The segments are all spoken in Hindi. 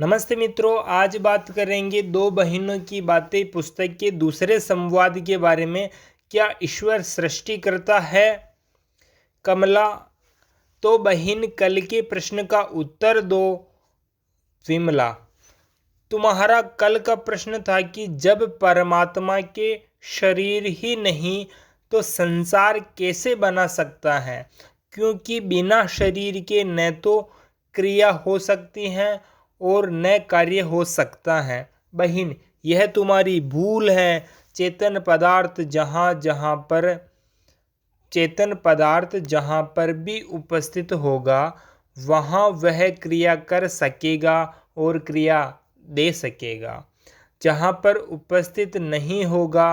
नमस्ते मित्रों, आज बात करेंगे दो बहनों की बातें पुस्तक के दूसरे संवाद के बारे में। क्या ईश्वर सृष्टि करता है? कमला, तो बहन कल के प्रश्न का उत्तर दो। विमला, तुम्हारा कल का प्रश्न था कि जब परमात्मा के शरीर ही नहीं तो संसार कैसे बना सकता है, क्योंकि बिना शरीर के न तो क्रिया हो सकती है और न कार्य हो सकता है। बहन, यह तुम्हारी भूल है। चेतन पदार्थ जहाँ पर भी उपस्थित होगा वहाँ वह क्रिया कर सकेगा और क्रिया दे सकेगा। जहाँ पर उपस्थित नहीं होगा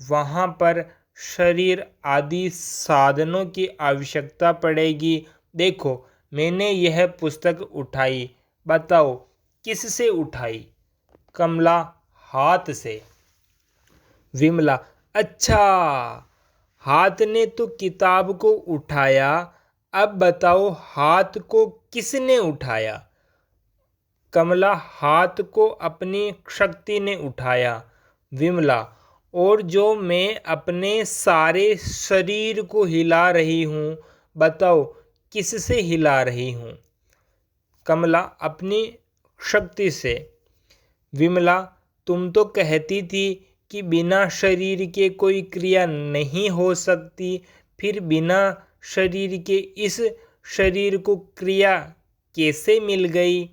वहाँ पर शरीर आदि साधनों की आवश्यकता पड़ेगी। देखो, मैंने यह पुस्तक उठाई, बताओ किससे उठाई? कमला, हाथ से। विमला, अच्छा, हाथ ने तो किताब को उठाया, अब बताओ हाथ को किसने उठाया? कमला, हाथ को अपनी शक्ति ने उठाया। विमला, और जो मैं अपने सारे शरीर को हिला रही हूँ, बताओ किससे हिला रही हूँ? कमला, अपनी शक्ति से। विमला, तुम तो कहती थी कि बिना शरीर के कोई क्रिया नहीं हो सकती, फिर बिना शरीर के इस शरीर को क्रिया कैसे मिल गई?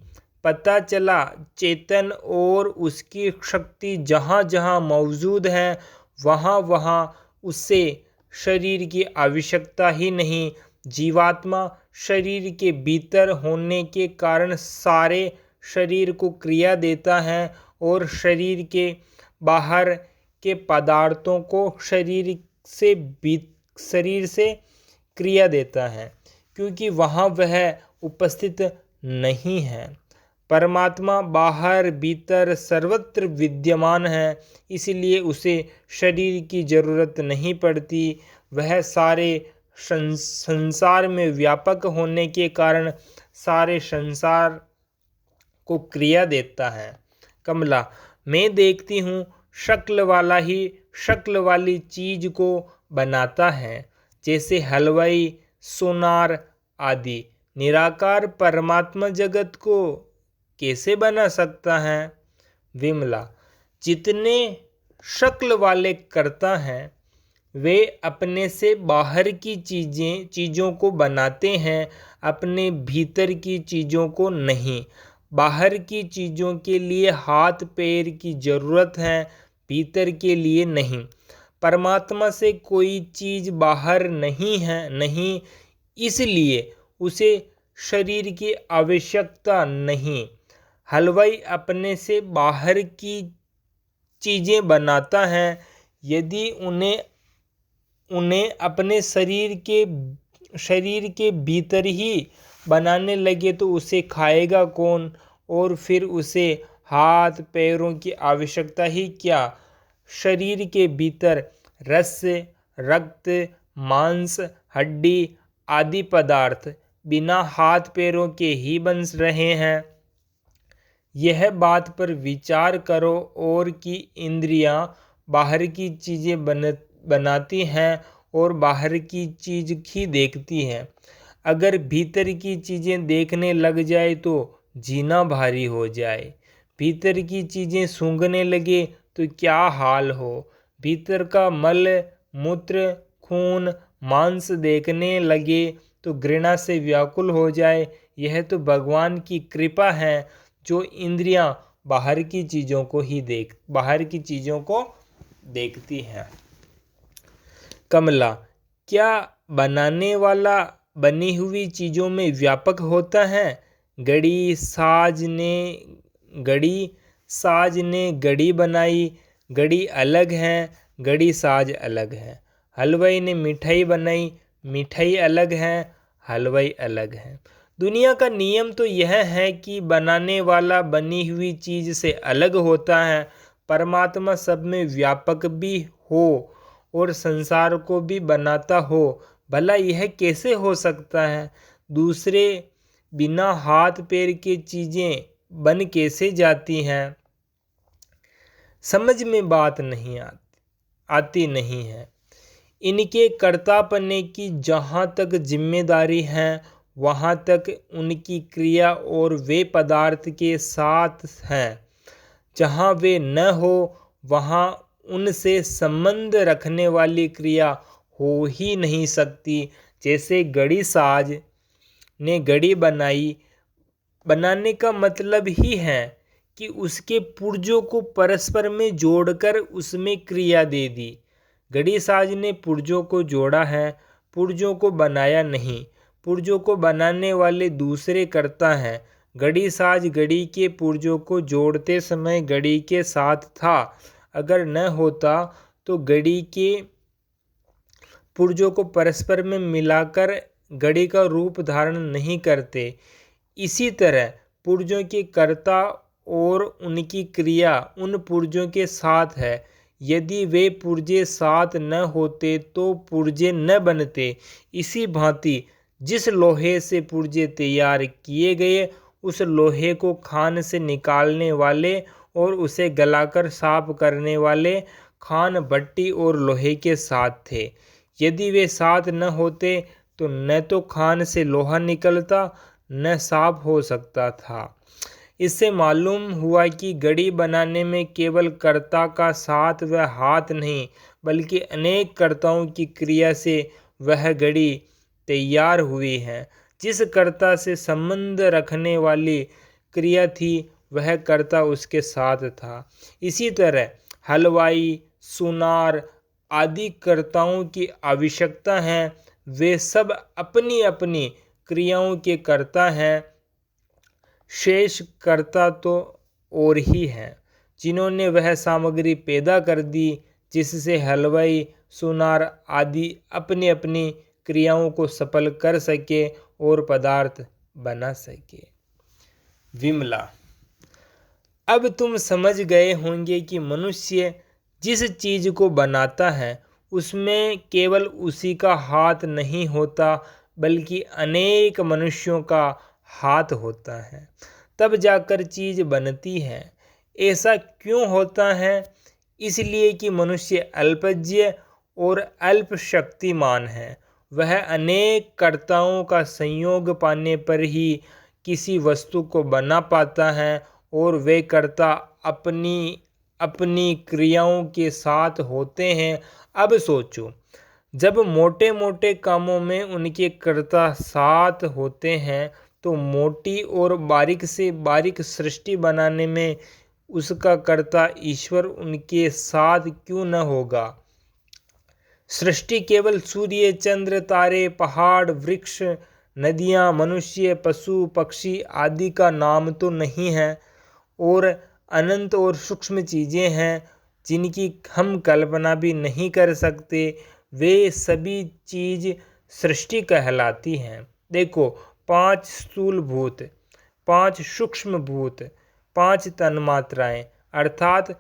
पता चला चेतन और उसकी शक्ति जहाँ जहाँ मौजूद है वहाँ वहाँ उससे शरीर की आवश्यकता ही नहीं। जीवात्मा शरीर के भीतर होने के कारण सारे शरीर को क्रिया देता है और शरीर के बाहर के पदार्थों को शरीर से क्रिया देता है, क्योंकि वहाँ वह उपस्थित नहीं है। परमात्मा बाहर भीतर सर्वत्र विद्यमान है, इसलिए उसे शरीर की जरूरत नहीं पड़ती। वह सारे संसार में व्यापक होने के कारण सारे संसार को क्रिया देता है। कमला, मैं देखती हूँ शक्ल वाला ही शक्ल वाली चीज को बनाता है, जैसे हलवाई, सोनार आदि। निराकार परमात्मा जगत को कैसे बना सकता है? विमला, जितने शक्ल वाले करता है वे अपने से बाहर की चीज़ों को बनाते हैं, अपने भीतर की चीज़ों को नहीं। बाहर की चीज़ों के लिए हाथ पैर की ज़रूरत है, भीतर के लिए नहीं। परमात्मा से कोई चीज़ बाहर नहीं, इसलिए उसे शरीर की आवश्यकता नहीं। हलवाई अपने से बाहर की चीज़ें बनाता है, यदि उन्हें अपने शरीर के भीतर ही बनाने लगे तो उसे खाएगा कौन? और फिर उसे हाथ पैरों की आवश्यकता ही क्या? शरीर के भीतर रस, रक्त, मांस, हड्डी आदि पदार्थ बिना हाथ पैरों के ही बन रहे हैं। यह बात पर विचार करो और कि इंद्रियां बाहर की चीज़ें बनाती हैं और बाहर की चीज़ ही देखती हैं। अगर भीतर की चीज़ें देखने लग जाए तो जीना भारी हो जाए। भीतर की चीज़ें सूंघने लगे तो क्या हाल हो। भीतर का मल मूत्र खून मांस देखने लगे तो घृणा से व्याकुल हो जाए। यह तो भगवान की कृपा है जो इंद्रियां बाहर की चीज़ों को देखती हैं। कमला, क्या बनाने वाला बनी हुई चीज़ों में व्यापक होता है? घड़ी साज ने घड़ी बनाई, घड़ी अलग है, घड़ी साज अलग है। हलवाई ने मिठाई बनाई, मिठाई अलग है, हलवाई अलग है। दुनिया का नियम तो यह है कि बनाने वाला बनी हुई चीज़ से अलग होता है। परमात्मा सब में व्यापक भी हो और संसार को भी बनाता हो, भला यह कैसे हो सकता है? दूसरे बिना हाथ पैर के चीज़ें बन कैसे जाती हैं, समझ में बात नहीं आती नहीं है। इनके कर्तापने की जहाँ तक जिम्मेदारी है, वहाँ तक उनकी क्रिया और वे पदार्थ के साथ हैं। जहाँ वे न हो, वहाँ उनसे संबंध रखने वाली क्रिया हो ही नहीं सकती। जैसे घड़ी साज ने घड़ी बनाने का मतलब ही है कि उसके पुर्जों को परस्पर में जोड़कर उसमें क्रिया दे दी। घड़ी साज ने पुर्जों को जोड़ा है, पुर्जों को बनाया नहीं। पुर्जों को बनाने वाले दूसरे कर्ता हैं। घड़ी साज घड़ी के पुर्जों को जोड़ते समय घड़ी के साथ था। अगर न होता तो घड़ी के पुर्जों को परस्पर में मिलाकर घड़ी का रूप धारण नहीं करते। इसी तरह पुर्जों के कर्ता और उनकी क्रिया उन पुर्जों के साथ है। यदि वे पुर्जे साथ न होते तो पुर्जे न बनते। इसी भांति जिस लोहे से पुर्जे तैयार किए गए, उस लोहे को खान से निकालने वाले और उसे गलाकर साफ करने वाले खान भट्टी और लोहे के साथ थे। यदि वे साथ न होते तो न तो खान से लोहा निकलता, न साफ हो सकता था। इससे मालूम हुआ कि घड़ी बनाने में केवल कर्ता का साथ व हाथ नहीं, बल्कि अनेक कर्ताओं की क्रिया से वह घड़ी तैयार हुई है। जिस कर्ता से संबंध रखने वाली क्रिया थी, वह कर्ता उसके साथ था। इसी तरह हलवाई, सुनार आदि कर्ताओं की आवश्यकता है। वे सब अपनी अपनी क्रियाओं के कर्ता हैं। शेष कर्ता तो और ही हैं, जिन्होंने वह सामग्री पैदा कर दी जिससे हलवाई, सुनार आदि अपनी अपनी क्रियाओं को सफल कर सके और पदार्थ बना सके। विमला, अब तुम समझ गए होंगे कि मनुष्य जिस चीज को बनाता है उसमें केवल उसी का हाथ नहीं होता, बल्कि अनेक मनुष्यों का हाथ होता है, तब जाकर चीज बनती है। ऐसा क्यों होता है? इसलिए कि मनुष्य अल्पज्ञ और अल्प शक्तिमान है। वह अनेक कर्ताओं का संयोग पाने पर ही किसी वस्तु को बना पाता है, और वे कर्ता अपनी अपनी क्रियाओं के साथ होते हैं। अब सोचो, जब मोटे मोटे कामों में उनके कर्ता साथ होते हैं, तो मोटी और बारीक से बारीक सृष्टि बनाने में उसका कर्ता ईश्वर उनके साथ क्यों न होगा? सृष्टि केवल सूर्य, चंद्र, तारे, पहाड़, वृक्ष, नदियाँ, मनुष्य, पशु, पक्षी आदि का नाम तो नहीं है, और अनंत और सूक्ष्म चीज़ें हैं जिनकी हम कल्पना भी नहीं कर सकते। वे सभी चीज़ सृष्टि कहलाती हैं। देखो, 5 स्थूल भूत, 5 सूक्ष्म भूत, 5 तन्मात्राएं अर्थात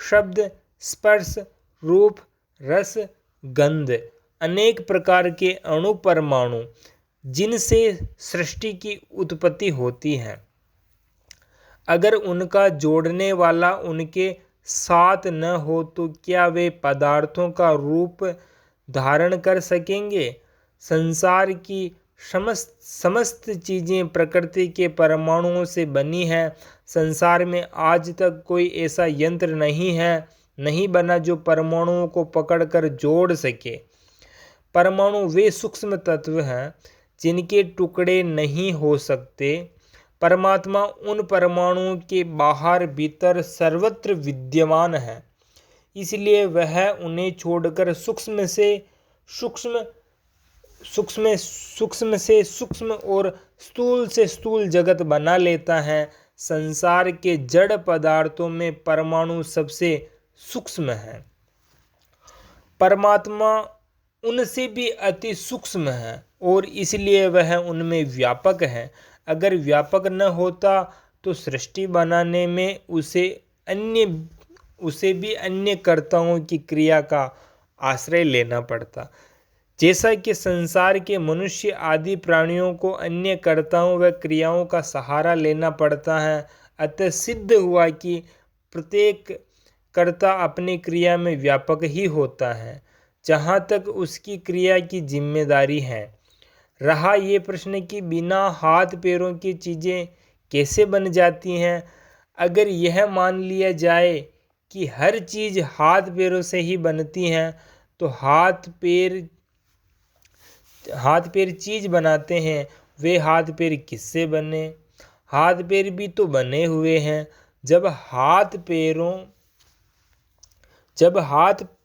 शब्द, स्पर्श, रूप, रस, गंध, अनेक प्रकार के अणु परमाणु जिनसे सृष्टि की उत्पत्ति होती है। अगर उनका जोड़ने वाला उनके साथ न हो तो क्या वे पदार्थों का रूप धारण कर सकेंगे? संसार की समस्त चीज़ें प्रकृति के परमाणुओं से बनी हैं। संसार में आज तक कोई ऐसा यंत्र नहीं बना जो परमाणुओं को पकड़कर जोड़ सके। परमाणु वे सूक्ष्म तत्व हैं जिनके टुकड़े नहीं हो सकते। परमात्मा उन परमाणुओं के बाहर भीतर सर्वत्र विद्यमान है, इसलिए वह उन्हें छोड़कर सूक्ष्म से सूक्ष्म और स्थूल से स्थूल जगत बना लेता है। संसार के जड़ पदार्थों में परमाणु सबसे सूक्ष्म है। परमात्मा उनसे भी अति सूक्ष्म है और इसलिए वह उनमें व्यापक है। अगर व्यापक न होता तो सृष्टि बनाने में उसे भी अन्य कर्ताओं की क्रिया का आश्रय लेना पड़ता। जैसा कि संसार के मनुष्य आदि प्राणियों को अन्य कर्ताओं व क्रियाओं का सहारा लेना पड़ता है, अतः सिद्ध हुआ कि प्रत्येक कर्ता अपनी क्रिया में व्यापक ही होता है जहाँ तक उसकी क्रिया की जिम्मेदारी है। रहा ये प्रश्न कि बिना हाथ पैरों की चीज़ें कैसे बन जाती हैं। अगर यह मान लिया जाए कि हर चीज़ हाथ पैरों से ही बनती हैं तो हाथ पैर चीज़ बनाते हैं, वे हाथ पैर किससे बने? हाथ पैर भी तो बने हुए हैं। जब हाथ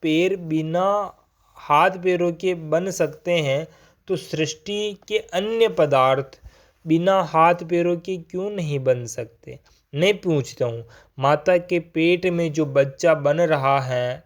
पैर बिना हाथ पैरों के बन सकते हैं तो सृष्टि के अन्य पदार्थ बिना हाथ पैरों के क्यों नहीं बन सकते? मैं पूछता हूँ, माता के पेट में जो बच्चा बन रहा है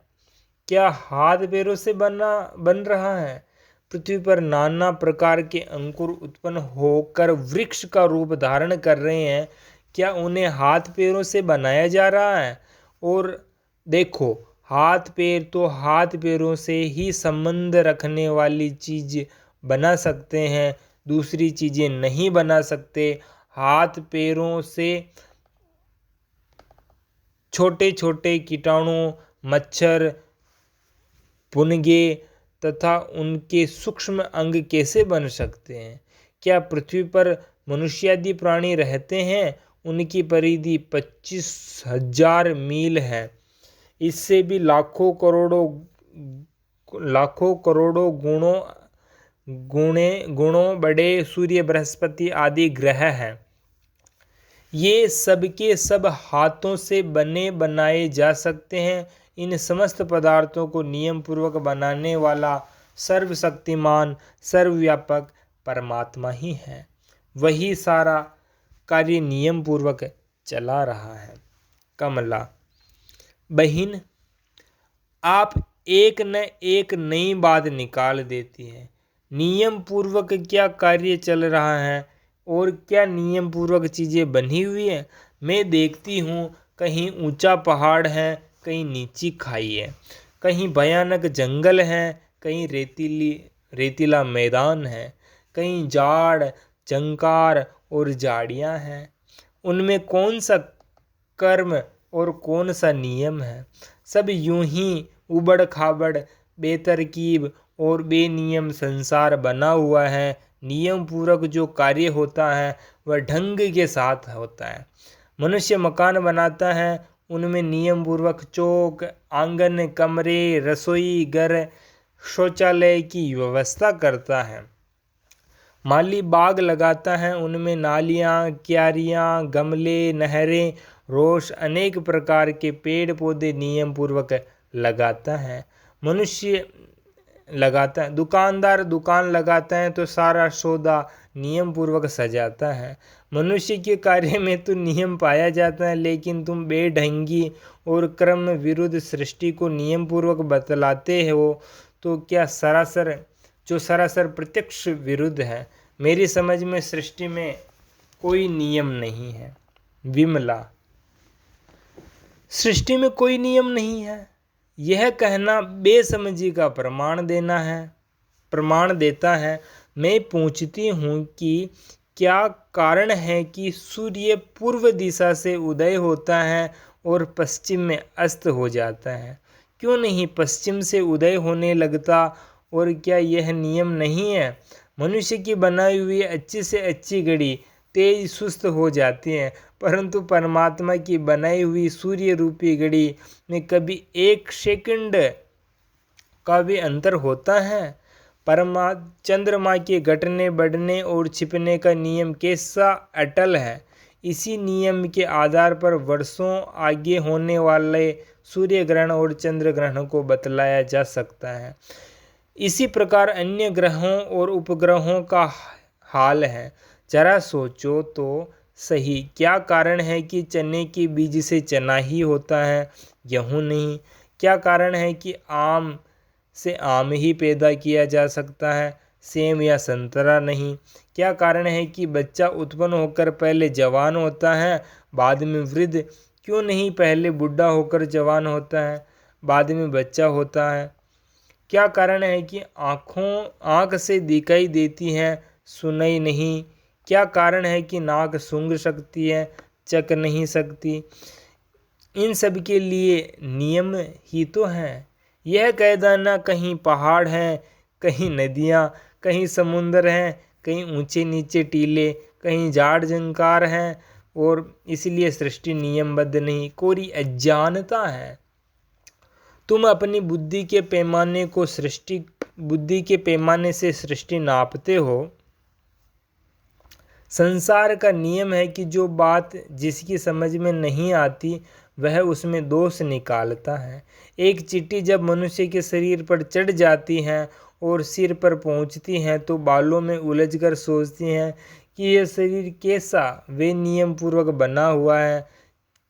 क्या हाथ पैरों से बन रहा है? पृथ्वी पर नाना प्रकार के अंकुर उत्पन्न होकर वृक्ष का रूप धारण कर रहे हैं, क्या उन्हें हाथ पैरों से बनाया जा रहा है? और देखो, हाथ पैर तो हाथ पैरों से ही संबंध रखने वाली चीज बना सकते हैं, दूसरी चीजें नहीं बना सकते। हाथ पैरों से छोटे छोटे कीटाणु, मच्छर, पुनगे तथा उनके सूक्ष्म अंग कैसे बन सकते हैं? क्या पृथ्वी पर मनुष्यादि प्राणी रहते हैं? उनकी परिधि 25,000 मील है। इससे भी लाखों करोड़ों गुणों बड़े सूर्य, बृहस्पति आदि ग्रह हैं। ये सब के सब हाथों से बने बनाए जा सकते हैं। इन समस्त पदार्थों को नियम पूर्वक बनाने वाला सर्वशक्तिमान, सर्वव्यापक परमात्मा ही है। वही सारा कार्य नियम पूर्वक चला रहा है। कमला, बहन, आप एक न एक नई बात निकाल देती है। नियम पूर्वक क्या कार्य चल रहा है और क्या नियम पूर्वक चीज़ें बनी हुई है? मैं देखती हूँ कहीं ऊंचा पहाड़ है, कहीं नीची खाई है, कहीं भयानक जंगल है, कहीं रेतीला मैदान है, कहीं जाड़, झंकार और झाड़ियाँ हैं। उनमें कौन सा कर्म और कौन सा नियम है? सब यूं ही उबड़ खाबड़, बेतरकीब और बेनियम संसार बना हुआ है। नियम पूर्वक जो कार्य होता है वह ढंग के साथ होता है। मनुष्य मकान बनाता है, उनमें नियम पूर्वक चौक, आंगन, कमरे, रसोई घर, शौचालय की व्यवस्था करता है। माली बाग लगाता है, उनमें नालियाँ, क्यारियाँ, गमले, नहरें, रोश, अनेक प्रकार के पेड़ पौधे नियम पूर्वक लगाता है। मनुष्य लगाता है, दुकानदार दुकान लगाता है तो सारा सौदा नियम पूर्वक सजाता है। मनुष्य के कार्य में तो नियम पाया जाता है, लेकिन तुम बेढंगी और क्रम विरुद्ध सृष्टि को नियम पूर्वक बतलाते हो तो क्या सरासर प्रत्यक्ष विरुद्ध है। मेरी समझ में सृष्टि में कोई नियम नहीं है। विमला, सृष्टि में कोई नियम नहीं है, यह कहना बेसमझी का प्रमाण देता है। मैं पूछती हूँ कि क्या कारण है कि सूर्य पूर्व दिशा से उदय होता है और पश्चिम में अस्त हो जाता है? क्यों नहीं पश्चिम से उदय होने लगता? और क्या यह नियम नहीं है? मनुष्य की बनाई हुई अच्छी से अच्छी घड़ी तेज सुस्त हो जाती है, परंतु परमात्मा की बनाई हुई सूर्य रूपी घड़ी में कभी 1 सेकंड का भी अंतर होता है? चंद्रमा के घटने, बढ़ने और छिपने का नियम कैसा अटल है। इसी नियम के आधार पर वर्षों आगे होने वाले सूर्य ग्रहण और चंद्र ग्रहण को बतलाया जा सकता है। इसी प्रकार अन्य ग्रहों और उपग्रहों का हाल है। जरा सोचो तो सही, क्या कारण है कि चने के बीज से चना ही होता है, गेहूँ नहीं? क्या कारण है कि आम से आम ही पैदा किया जा सकता है, सेम या संतरा नहीं? क्या कारण है कि बच्चा उत्पन्न होकर पहले जवान होता है, बाद में वृद्ध? क्यों नहीं पहले बुढ़ा होकर जवान होता है, बाद में बच्चा होता है? क्या कारण है कि आँख से दिखाई देती है, सुनाई नहीं? क्या कारण है कि नाक सूंघ सकती है, चक नहीं सकती। इन सब के लिए नियम ही तो हैं। यह कह देना कहीं पहाड़ हैं, कहीं नदियाँ, कहीं समुद्र हैं, कहीं ऊंचे नीचे टीले, कहीं झाड़ झंकार हैं और इसलिए सृष्टि नियमबद्ध नहीं, कोरी अज्ञानता है। तुम अपनी बुद्धि के पैमाने से सृष्टि नापते हो। संसार का नियम है कि जो बात जिसकी समझ में नहीं आती वह उसमें दोष निकालता है। एक चींटी जब मनुष्य के शरीर पर चढ़ जाती है और सिर पर पहुंचती हैं तो बालों में उलझकर सोचती हैं कि यह शरीर कैसा वे नियम पूर्वक बना हुआ है,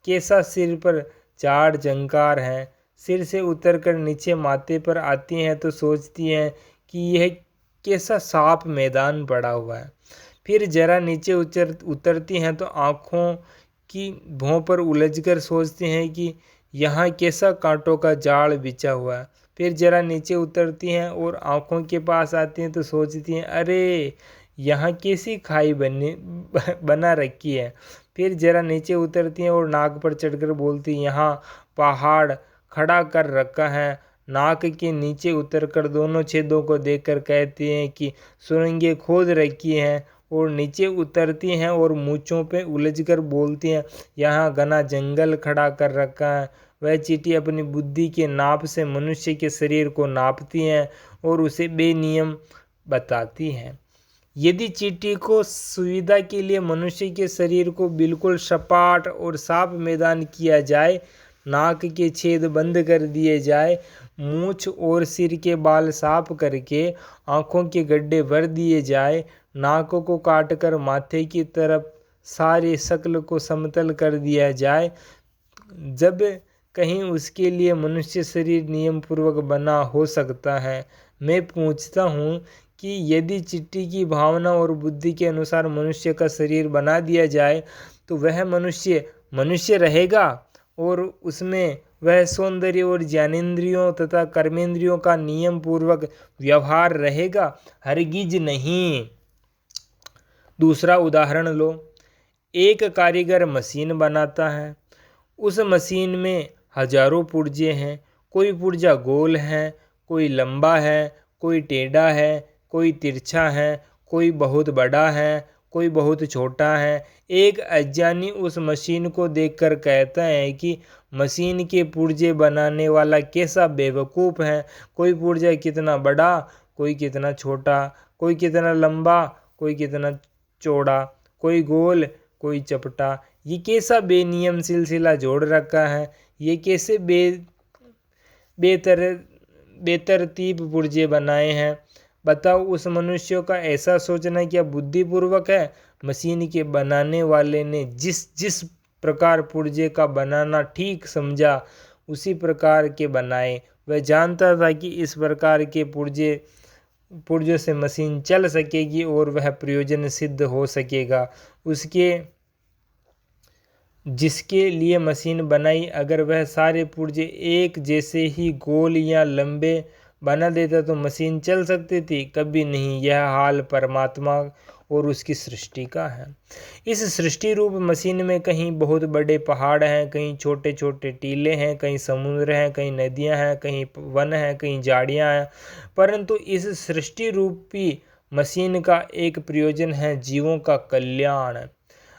कैसा सिर पर झाड़ झंकार है। सिर से उतरकर नीचे माथे पर आती हैं तो सोचती हैं कि यह कैसा साफ मैदान पड़ा हुआ है। फिर जरा नीचे उतरती हैं तो आँखों की भौं पर उलझकर सोचती हैं कि यहाँ कैसा कांटों का जाल बिछा हुआ है। फिर जरा नीचे उतरती हैं और आँखों के पास आती हैं तो सोचती हैं अरे यहाँ कैसी खाई बना रखी है। फिर जरा नीचे उतरती हैं और नाक पर चढ़कर बोलती हैं यहाँ पहाड़ खड़ा कर रखा है। नाक के नीचे उतरकर दोनों छेदों को देखकर कहती हैं कि सुरंगें खोद रखी हैं और नीचे उतरती हैं और मूँछों पे उलझकर बोलती हैं यहाँ घना जंगल खड़ा कर रखा है। वह चींटी अपनी बुद्धि के नाप से मनुष्य के शरीर को नापती हैं और उसे बेनियम बताती हैं। यदि चींटी को सुविधा के लिए मनुष्य के शरीर को बिल्कुल सपाट और साफ मैदान किया जाए, नाक के छेद बंद कर दिए जाए, मूछ और सिर के बाल साफ करके आँखों के गड्ढे भर दिए जाए, नाक को काटकर माथे की तरफ सारे शक्ल को समतल कर दिया जाए, जब कहीं उसके लिए मनुष्य शरीर नियम पूर्वक बना हो सकता है। मैं पूछता हूँ कि यदि चींटी की भावना और बुद्धि के अनुसार मनुष्य का शरीर बना दिया जाए तो वह मनुष्य रहेगा और उसमें वह सौंदर्य और ज्ञानेंद्रियों तथा कर्मेंद्रियों का नियम पूर्वक व्यवहार रहेगा? हरगिज नहीं। दूसरा उदाहरण लो। एक कारीगर मशीन बनाता है। उस मशीन में हजारों पुर्जे हैं। कोई पुर्जा गोल है, कोई लंबा है, कोई टेढ़ा है, कोई तिरछा है, कोई बहुत बड़ा है, कोई बहुत छोटा है। एक अज्ञानी उस मशीन को देखकर कहता है कि मशीन के पुर्जे बनाने वाला कैसा बेवकूफ़ है। कोई पुर्जा कितना बड़ा, कोई कितना छोटा, कोई कितना लंबा, कोई कितना चौड़ा, कोई गोल, कोई चपटा। ये कैसा बेनियम सिलसिला जोड़ रखा है। ये कैसे बेतरतीब पुर्जे बनाए हैं। बताओ, उस मनुष्य का ऐसा सोचना क्या बुद्धिपूर्वक है? मशीन के बनाने वाले ने जिस प्रकार पुर्जे का बनाना ठीक समझा उसी प्रकार के बनाए। वह जानता था कि इस प्रकार के पुर्जों से मशीन चल सकेगी और वह प्रयोजन सिद्ध हो सकेगा। जिसके लिए मशीन बनाई, अगर वह सारे पुर्जे एक जैसे ही गोल या लंबे बना देता तो मशीन चल सकती थी? कभी नहीं। यह हाल परमात्मा और उसकी सृष्टि का है। इस सृष्टि रूप मशीन में कहीं बहुत बड़े पहाड़ हैं, कहीं छोटे छोटे टीले हैं, कहीं समुद्र हैं, कहीं नदियां हैं, कहीं वन हैं, कहीं झाड़ियां हैं। परंतु इस सृष्टि रूपी मशीन का एक प्रयोजन है, जीवों का कल्याण।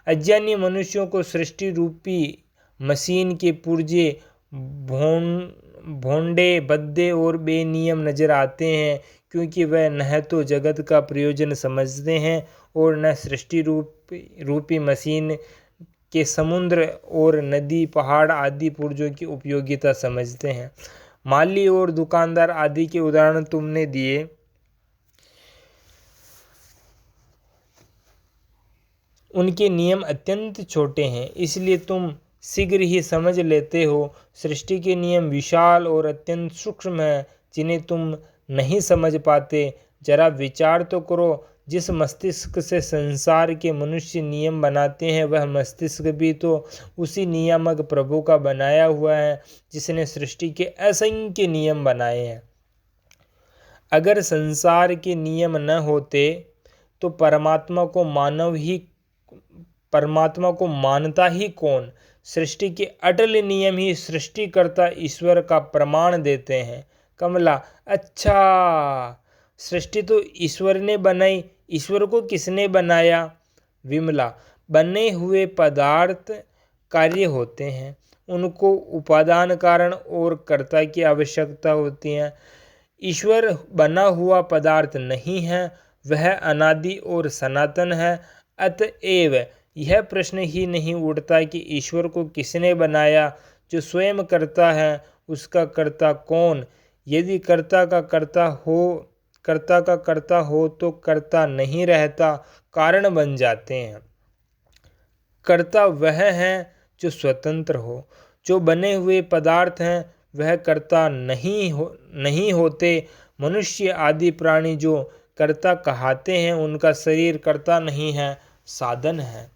अज्ञानी मनुष्यों को सृष्टि रूपी मशीन के पुर्जे भोंडे, भद्दे और बेनियम नजर आते हैं, क्योंकि वह न तो जगत का प्रयोजन समझते हैं और न सृष्टि रूपी मशीन के समुद्र और नदी, पहाड़ आदि पुर्जों की उपयोगिता समझते हैं। माली और दुकानदार आदि के उदाहरण तुमने दिए। उनके नियम अत्यंत छोटे हैं, इसलिए तुम शीघ्र ही समझ लेते हो। सृष्टि के नियम विशाल और अत्यंत सूक्ष्म हैं, जिन्हें तुम नहीं समझ पाते। जरा विचार तो करो, जिस मस्तिष्क से संसार के मनुष्य नियम बनाते हैं वह मस्तिष्क भी तो उसी नियामक प्रभु का बनाया हुआ है जिसने सृष्टि के असंख्य नियम बनाए हैं। अगर संसार के नियम न होते तो परमात्मा को परमात्मा को मानता ही कौन? सृष्टि के अटल नियम ही सृष्टिकर्ता ईश्वर का प्रमाण देते हैं। कमला: अच्छा, सृष्टि तो ईश्वर ने बनाई, ईश्वर को किसने बनाया? विमला: बने हुए पदार्थ कार्य होते हैं, उनको उपादान कारण और कर्ता की आवश्यकता होती है। ईश्वर बना हुआ पदार्थ नहीं है, वह अनादि और सनातन है। अतएव यह प्रश्न ही नहीं उठता कि ईश्वर को किसने बनाया। जो स्वयं करता है उसका कर्ता कौन? यदि कर्ता का कर्ता हो तो कर्ता नहीं रहता, कारण बन जाते हैं। कर्ता वह है जो स्वतंत्र हो। जो बने हुए पदार्थ हैं वह कर्ता नहीं होते। मनुष्य आदि प्राणी जो कर्ता कहते हैं उनका शरीर कर्ता नहीं है, साधन है।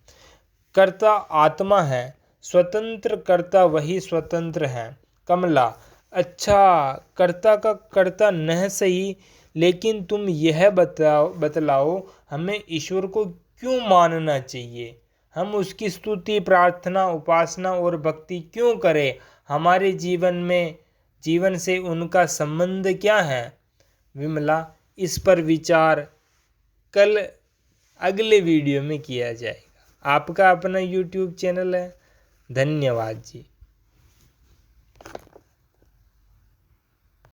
कर्ता आत्मा है, स्वतंत्र कर्ता वही स्वतंत्र है। कमला: अच्छा, कर्ता का कर्ता न सही, लेकिन तुम यह बतलाओ हमें ईश्वर को क्यों मानना चाहिए? हम उसकी स्तुति, प्रार्थना, उपासना और भक्ति क्यों करें? हमारे जीवन से उनका संबंध क्या है? विमला: इस पर विचार कल अगले वीडियो में किया जाएगा। आपका अपना YouTube चैनल है। धन्यवाद जी।